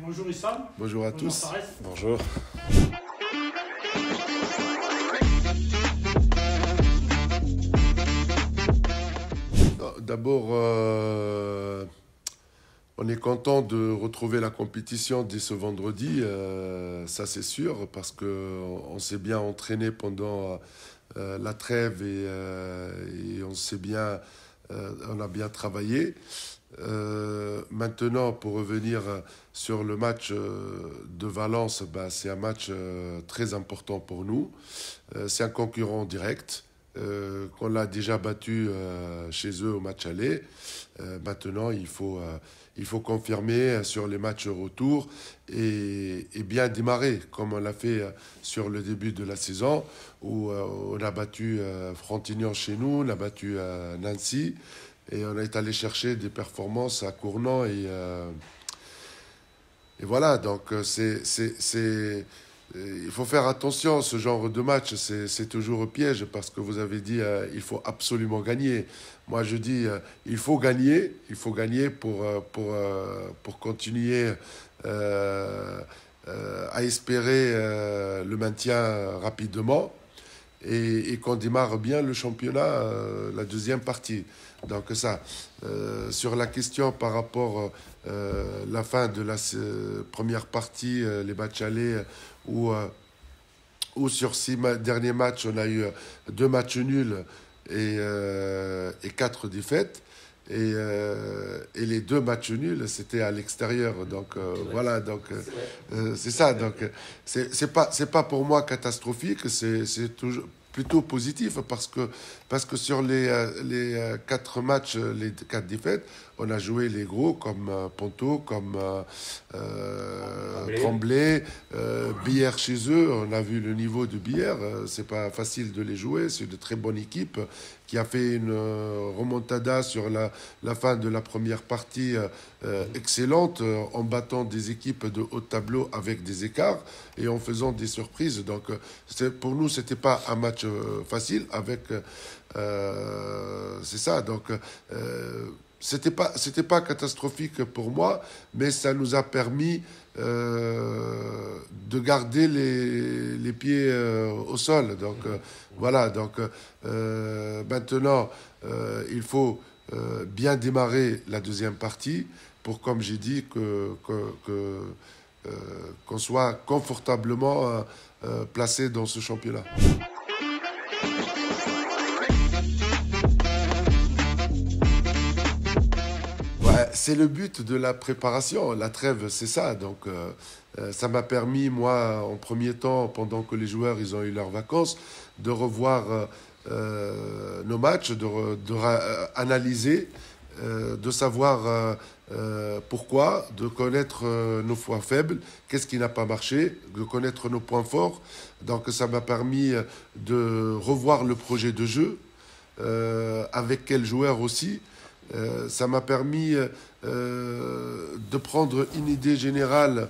Bonjour Issam. Bonjour à Bonjour tous. Fares. Bonjour. D'abord, on est content de retrouver la compétition dès ce vendredi, ça c'est sûr, parce qu'on s'est bien entraîné pendant la trêve et on a bien travaillé. Maintenant, pour revenir sur le match de Valence, c'est un match très important pour nous. C'est un concurrent direct. Qu'on l'a déjà battu chez eux au match aller. Maintenant, il faut confirmer sur les matchs retour et bien démarrer, comme on l'a fait sur le début de la saison, où on a battu Frontignan chez nous, on a battu Nancy, et on est allé chercher des performances à Cournan. Et voilà, donc il faut faire attention, ce genre de match, c'est toujours au piège parce que vous avez dit il faut absolument gagner. Moi je dis il faut gagner pour continuer à espérer le maintien rapidement et qu'on démarre bien le championnat, la deuxième partie. Donc ça, sur la question par rapport la fin de la première partie, les matchs allés, où sur derniers matchs, on a eu 2 matchs nuls et 4 défaites. Et les 2 matchs nuls, c'était à l'extérieur. Donc voilà, donc c'est ça. Donc c'est pas pour moi catastrophique, c'est toujours plutôt positif parce que sur les 4 matchs, les 4 défaites, on a joué les gros comme Ponto, comme Tremblay, Billère chez eux. On a vu le niveau de Billère. C'est pas facile de les jouer. C'est une très bonne équipe qui a fait une remontada sur la fin de la première partie excellente en battant des équipes de haut tableau avec des écarts et en faisant des surprises. Donc pour nous, c'était pas un match facile avec c'est ça. Donc c'était pas catastrophique pour moi, mais ça nous a permis de garder les pieds au sol. Donc voilà. Donc maintenant, il faut bien démarrer la deuxième partie pour, comme j'ai dit, qu'on soit confortablement placé dans ce championnat. C'est le but de la préparation. La trêve, c'est ça. Donc, ça m'a permis, moi, en premier temps, pendant que les joueurs ils ont eu leurs vacances, de revoir nos matchs, analyser, de savoir pourquoi, de connaître nos points faibles, qu'est-ce qui n'a pas marché, de connaître nos points forts. Donc, ça m'a permis de revoir le projet de jeu, avec quels joueurs aussi. Ça m'a permis de prendre une idée générale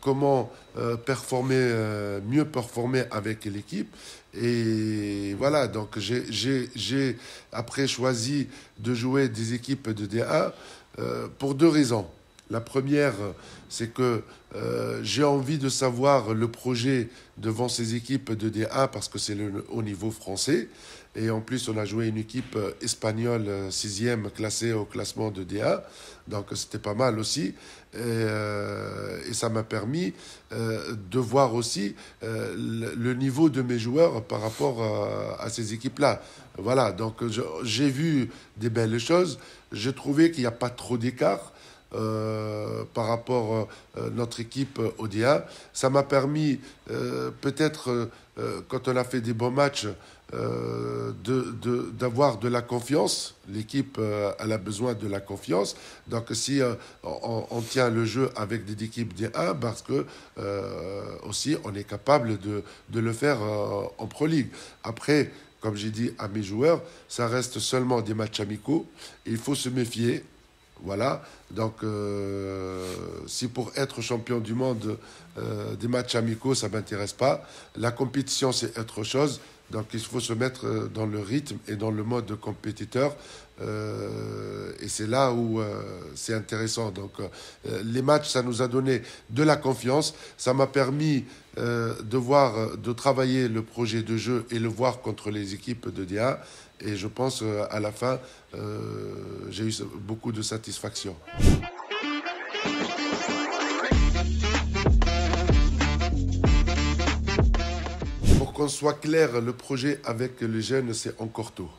comment mieux performer avec l'équipe. Et voilà, donc j'ai après choisi de jouer des équipes de D1 pour 2 raisons. La première, c'est que j'ai envie de savoir le projet devant ces équipes de D1 parce que c'est le haut niveau français. Et en plus, on a joué une équipe espagnole 6e classée au classement de D1. Donc, c'était pas mal aussi. Et ça m'a permis de voir aussi le niveau de mes joueurs par rapport à ces équipes-là. Voilà, donc j'ai vu des belles choses. J'ai trouvé qu'il n'y a pas trop d'écart. Par rapport à notre équipe ODA. Ça m'a permis, peut-être, quand on a fait des bons matchs, d'avoir de la confiance. L'équipe, elle a besoin de la confiance. Donc, si on tient le jeu avec des équipes D1, parce que aussi, on est capable de le faire en Pro League. Après, comme j'ai dit à mes joueurs, ça reste seulement des matchs amicaux. Il faut se méfier. Voilà, donc si pour être champion du monde des matchs amicaux, ça ne m'intéresse pas. La compétition, c'est autre chose. Donc il faut se mettre dans le rythme et dans le mode de compétiteur. Et c'est là où c'est intéressant. Donc les matchs, ça nous a donné de la confiance. Ça m'a permis de travailler le projet de jeu et le voir contre les équipes de D1. Et je pense à la fin, j'ai eu beaucoup de satisfaction. Pour qu'on soit clair, le projet avec les jeunes, c'est encore tôt.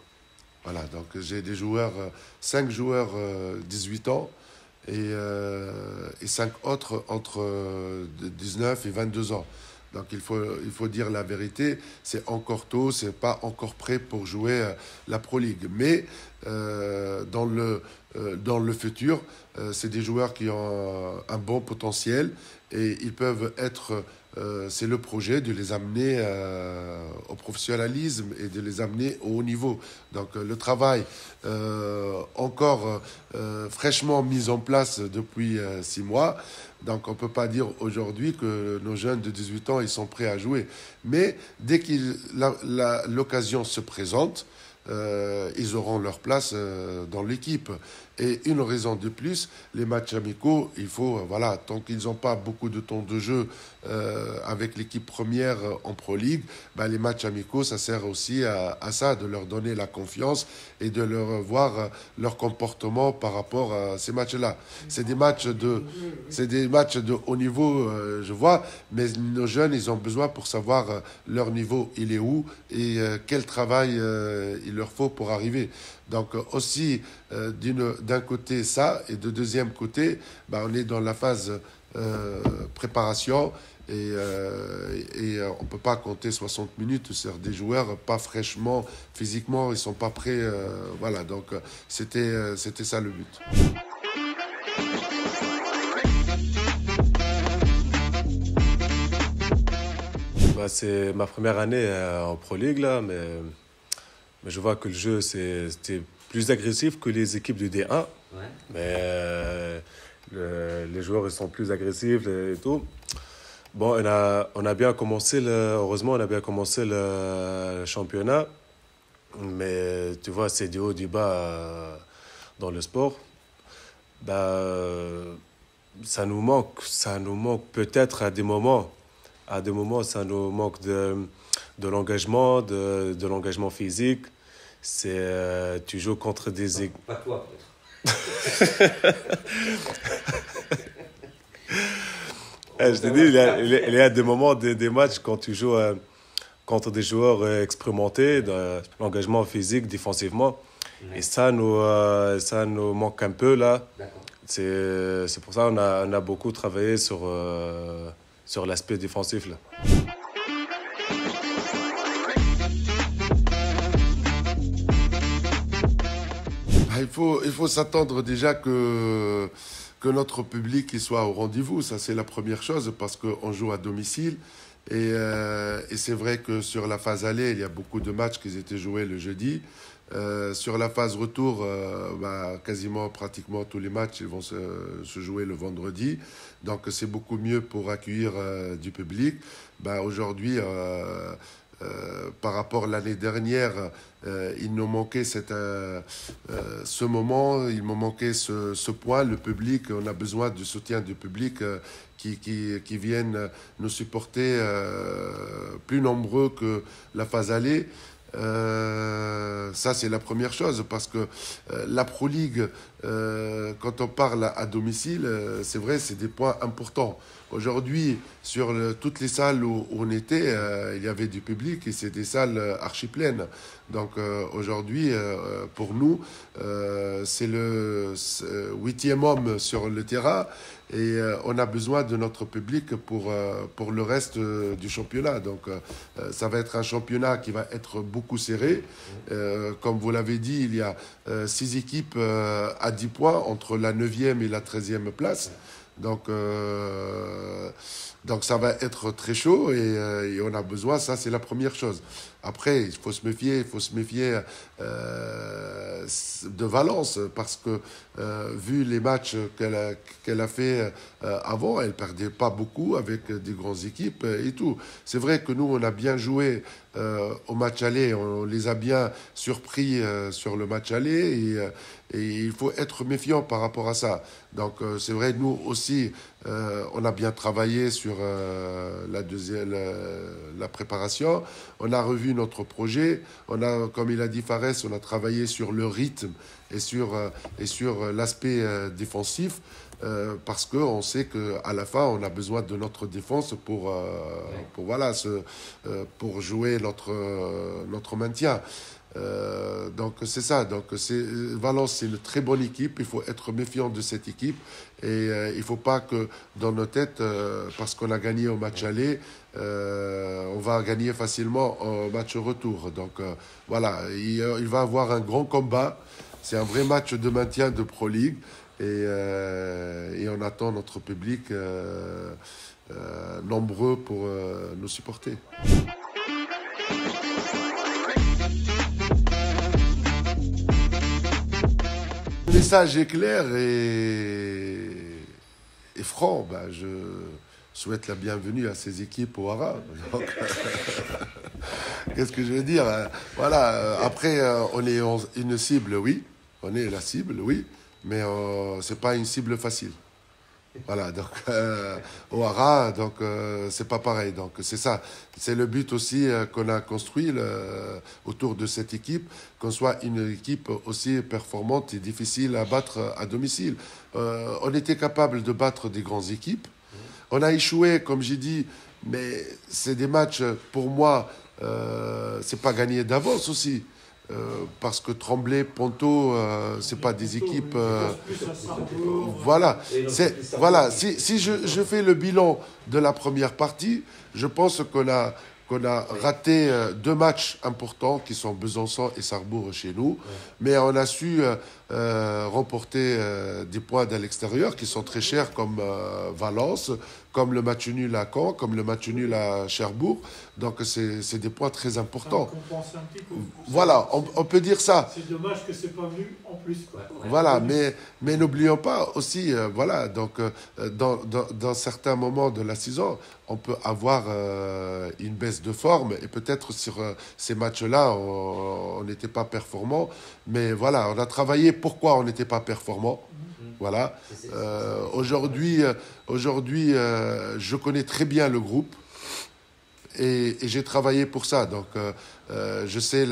Voilà, donc j'ai des joueurs, 5 joueurs 18 ans et 5 autres entre 19 et 22 ans. Donc il faut dire la vérité, c'est encore tôt, c'est pas encore prêt pour jouer la Pro League. Mais dans le futur, c'est des joueurs qui ont un bon potentiel et ils peuvent être c'est le projet de les amener au professionnalisme et de les amener au haut niveau. Donc le travail encore fraîchement mis en place depuis 6 mois. Donc on ne peut pas dire aujourd'hui que nos jeunes de 18 ans ils sont prêts à jouer. Mais dès que l'occasion se présente, ils auront leur place dans l'équipe. Et une raison de plus, les matchs amicaux, il faut, voilà, tant qu'ils n'ont pas beaucoup de temps de jeu avec l'équipe première en Pro League, les matchs amicaux, ça sert aussi à ça, de leur donner la confiance et de leur voir leur comportement par rapport à ces matchs-là. C'est des matchs de haut niveau, je vois, mais nos jeunes, ils ont besoin pour savoir leur niveau, il est où et quel travail il leur faut pour arriver. Donc aussi, d'un côté ça, et de deuxième côté, on est dans la phase préparation et on ne peut pas compter 60 minutes sur des joueurs pas fraîchement, physiquement, ils ne sont pas prêts. Voilà, donc c'était ça le but. C'est ma première année en Pro League, là, mais je vois que le jeu, c'était plus agressif que les équipes du D1. Ouais. Mais les joueurs, ils sont plus agressifs et tout. Bon, on a bien commencé, heureusement, on a bien commencé le championnat. Mais tu vois, c'est du haut, du bas dans le sport. Ça nous manque peut-être à des moments. À des moments, ça nous manque de l'engagement, de l'engagement physique. Tu joues contre des... Pas toi, peut-être. Je te dis, il y a des moments, des matchs quand tu joues contre des joueurs expérimentés, de l'engagement physique, défensivement. Ouais. Et ça nous manque un peu, là. D'accord. C'est pour ça qu'on a beaucoup travaillé sur l'aspect défensif, là. Il faut s'attendre déjà que notre public il soit au rendez-vous. Ça, c'est la première chose parce qu'on joue à domicile. Et c'est vrai que sur la phase aller, il y a beaucoup de matchs qui étaient joués le jeudi. Sur la phase retour, pratiquement tous les matchs ils vont se jouer le vendredi. Donc c'est beaucoup mieux pour accueillir du public. Aujourd'hui, par rapport à l'année dernière, il nous manquait ce moment, il me manquait ce point, le public. On a besoin du soutien du public qui viennent nous supporter plus nombreux que la phase aller. Ça, c'est la première chose, parce que la Pro League, quand on parle à domicile, c'est vrai, c'est des points importants. Aujourd'hui, sur toutes les salles où on était, il y avait du public et c'est des salles archi pleines. Donc aujourd'hui, pour nous, c'est le 8e homme sur le terrain et on a besoin de notre public pour le reste du championnat. Donc ça va être un championnat qui va être beaucoup serré. Comme vous l'avez dit, il y a 6 équipes à 10 points entre la 9e et la 13e place. Donc ça va être très chaud et on a besoin, ça c'est la première chose. Après, il faut se méfier de Valence, parce que vu les matchs qu'elle a fait avant, elle perdait pas beaucoup avec des grandes équipes et tout. C'est vrai que nous, on a bien joué au match aller, on les a bien surpris sur le match aller, et il faut être méfiant par rapport à ça. Donc c'est vrai, nous aussi, on a bien travaillé sur la préparation, on a revu notre projet, on a, comme il a dit Fares, on a travaillé sur le rythme et sur l'aspect défensif, parce qu'on sait qu'à la fin, on a besoin de notre défense pour jouer notre maintien. Donc c'est ça. Donc Valence, c'est une très bonne équipe. Il faut être méfiant de cette équipe, et il ne faut pas que dans nos têtes, parce qu'on a gagné au match aller, on va gagner facilement au match retour. Donc voilà, il va avoir un grand combat. C'est un vrai match de maintien de Pro League, et on attend notre public nombreux pour nous supporter. Le message est clair et franc. Je souhaite la bienvenue à ces équipes au Hara. Qu'est-ce que je veux dire? Voilà. Après, on est une cible, oui. On est la cible, oui. Mais c'est pas une cible facile. Voilà, donc au Hara, donc c'est pas pareil. Donc c'est ça, c'est le but aussi qu'on a construit autour de cette équipe, qu'on soit une équipe aussi performante et difficile à battre à domicile. On était capable de battre des grandes équipes. On a échoué, comme j'ai dit, mais c'est des matchs, pour moi, c'est pas gagné d'avance aussi. Parce que Tremblay, Ponto, c'est pas des équipes. Voilà. Si je fais le bilan de la première partie, je pense qu'on a raté 2 matchs importants qui sont Besançon et Sarrebourg chez nous, mais on a su remporter des points à l'extérieur qui sont très chers, comme Valence, comme le match nul à Caen, comme le match nul à Cherbourg. Donc c'est des points très importants. Ça compense un petit coup. Voilà, on peut dire ça. C'est dommage que c'est pas venu en plus, quoi. Voilà, mais n'oublions pas aussi, voilà, donc dans certains moments de la saison, on peut avoir une baisse de forme, et peut-être sur ces matchs-là, on n'était pas performant. Mais voilà, on a travaillé pourquoi on n'était pas performant. Voilà. Aujourd'hui, je connais très bien le groupe. Et j'ai travaillé pour ça. Donc, je sais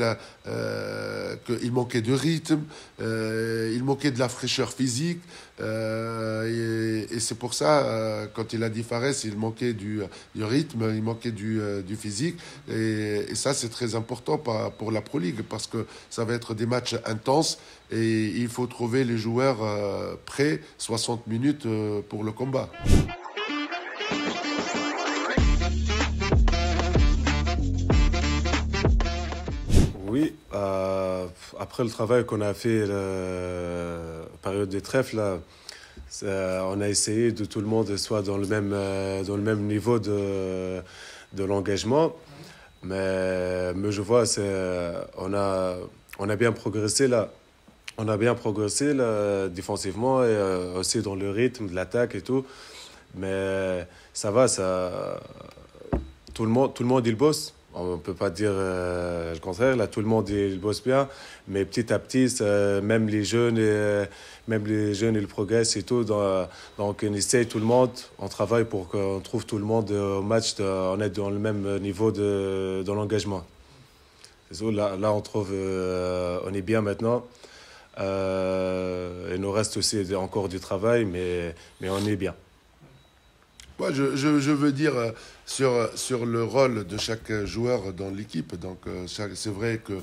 qu'il manquait de rythme, il manquait de la fraîcheur physique. Et c'est pour ça, quand il a dit Fares, il manquait du rythme, il manquait du physique. Et ça, c'est très important pour la Pro League, parce que ça va être des matchs intenses. Et il faut trouver les joueurs prêts, 60 minutes pour le combat. Oui, après le travail qu'on a fait, la période des trêves, là, on a essayé de tout le monde soit dans le même niveau de l'engagement. Mais je vois, on a bien progressé là. On a bien progressé là, défensivement, et aussi dans le rythme de l'attaque et tout. Mais ça va, tout le monde il bosse. On ne peut pas dire le contraire. Là, tout le monde il bosse bien, mais petit à petit, même les jeunes, ils progressent et tout. Donc, on essaye tout le monde, on travaille pour qu'on trouve tout le monde au match, on est dans le même niveau dans l'engagement. Là, on trouve, on est bien maintenant. Il nous reste aussi encore du travail, mais on est bien. Moi, je veux dire sur le rôle de chaque joueur dans l'équipe. Donc, c'est vrai que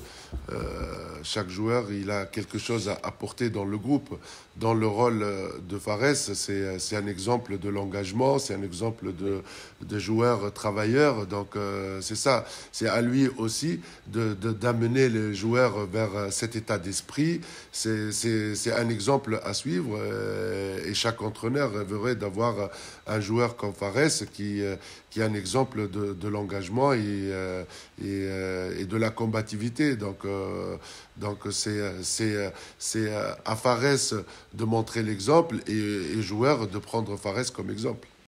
chaque joueur, il a quelque chose à apporter dans le groupe. Dans le rôle de Fares, c'est un exemple de l'engagement, c'est un exemple de joueur travailleur. Donc, c'est ça. C'est à lui aussi d'amener les joueurs vers cet état d'esprit. C'est un exemple à suivre. Et chaque entraîneur rêverait d'avoir un joueur comme Fares qui qui est un exemple de l'engagement et de la combativité. Donc c'est à Fares de montrer l'exemple et joueur de prendre Fares comme exemple.